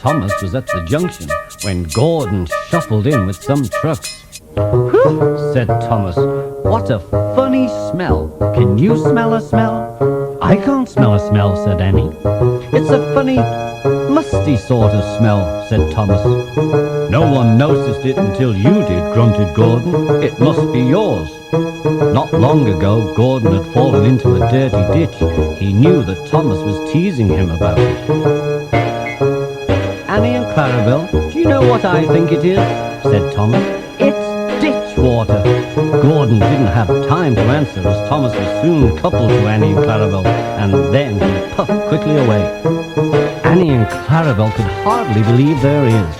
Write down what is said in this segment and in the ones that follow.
Thomas was at the junction when Gordon shuffled in with some trucks. "Whew," said Thomas. "What a funny smell. Can you smell a smell?" "I can't smell a smell," said Annie. "It's a funny, musty sort of smell," said Thomas. "No one noticed it until you did," grunted Gordon. "It must be yours." Not long ago, Gordon had fallen into a dirty ditch. He knew that Thomas was teasing him about it. "Annie and Clarabelle, do you know what I think it is?" said Thomas. "It's ditch water." Gordon didn't have time to answer, as Thomas was soon coupled to Annie and Clarabelle, and then he puffed quickly away. Annie and Clarabelle could hardly believe their ears.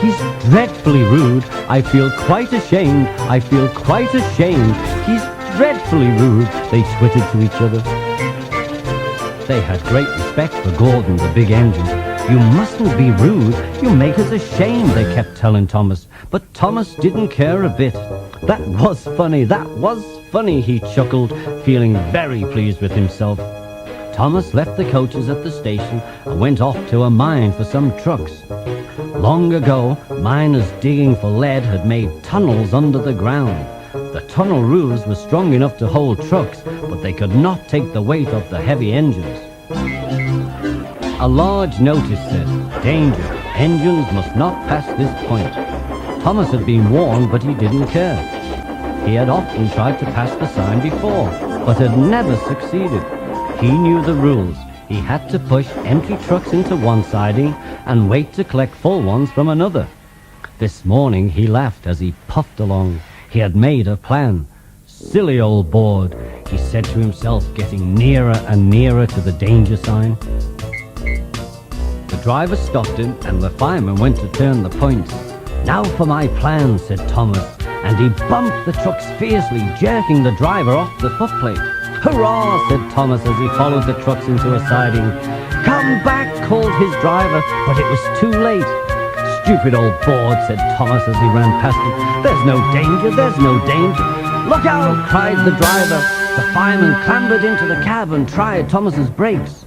"He's dreadfully rude. I feel quite ashamed. I feel quite ashamed. He's dreadfully rude," they twittered to each other. They had great respect for Gordon, the big engine. "You mustn't be rude. You make us ashamed," they kept telling Thomas. But Thomas didn't care a bit. "That was funny, he chuckled, feeling very pleased with himself. Thomas left the coaches at the station and went off to a mine for some trucks. Long ago, miners digging for lead had made tunnels under the ground. The tunnel roofs were strong enough to hold trucks, but they could not take the weight of the heavy engines. A large notice said, "Danger, engines must not pass this point." Thomas had been warned, but he didn't care. He had often tried to pass the sign before, but had never succeeded. He knew the rules. He had to push empty trucks into one siding and wait to collect full ones from another. This morning he laughed as he puffed along. He had made a plan. "Silly old board," he said to himself, getting nearer and nearer to the danger sign. The driver stopped him and the fireman went to turn the points. "Now for my plan," said Thomas, and he bumped the trucks fiercely, jerking the driver off the footplate. "Hurrah!" said Thomas as he followed the trucks into a siding. "Come back!" called his driver, but it was too late. "Stupid old board," said Thomas as he ran past it. "There's no danger, there's no danger." "Look out!" cried the driver. The fireman clambered into the cab and tried Thomas's brakes.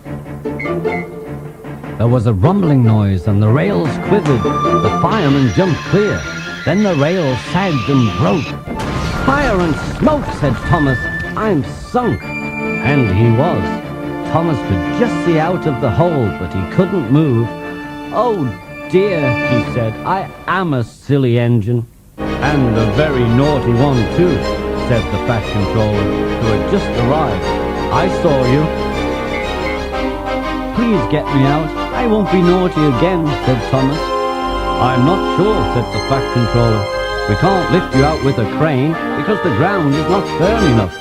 There was a rumbling noise and the rails quivered. The fireman jumped clear. Then the rails sagged and broke. "Fire and smoke," said Thomas. "I'm sunk." And he was. Thomas could just see out of the hole, but he couldn't move. "Oh dear," he said, "I am a silly engine." "And a very naughty one too," said the Fat Controller, who had just arrived. "I saw you." "Please get me out. I won't be naughty again," said Thomas. "I'm not sure," said the Fat Controller. "We can't lift you out with a crane because the ground is not firm enough."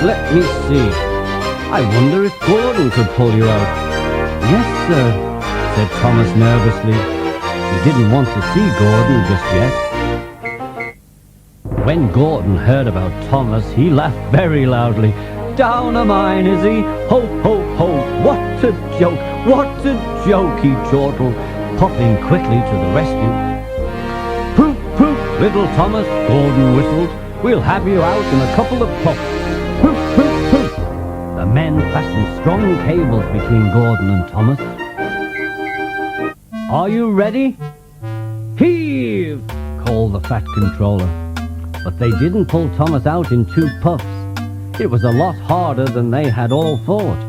Let me see. I wonder if Gordon could pull you out." "Yes, sir," said Thomas nervously. He didn't want to see Gordon just yet. When Gordon heard about Thomas, he laughed very loudly. "Down a mine, is he? Ho, ho, ho! What a joke! What a joke!" he chortled, popping quickly to the rescue. "Poop, poop, little Thomas," Gordon whistled. "We'll have you out in a couple of puffs. Poop, poop, poop." The men fastened strong cables between Gordon and Thomas. "Are you ready?" "Heave!" called the Fat Controller. But they didn't pull Thomas out in 2 puffs. It was a lot harder than they had all thought.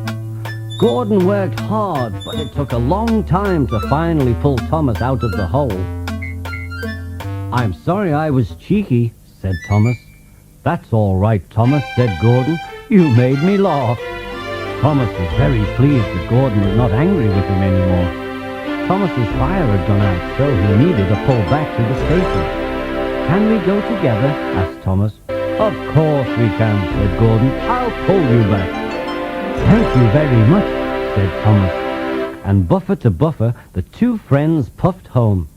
Gordon worked hard, but it took a long time to finally pull Thomas out of the hole. "I'm sorry I was cheeky," said Thomas. "That's all right, Thomas," said Gordon. "You made me laugh." Thomas was very pleased that Gordon was not angry with him anymore. Thomas's fire had gone out, so he needed a pull back to the station. "Can we go together?" asked Thomas. "Of course we can," said Gordon. "I'll pull you back." "Thank you very much," said Thomas. And buffer to buffer, the 2 friends puffed home.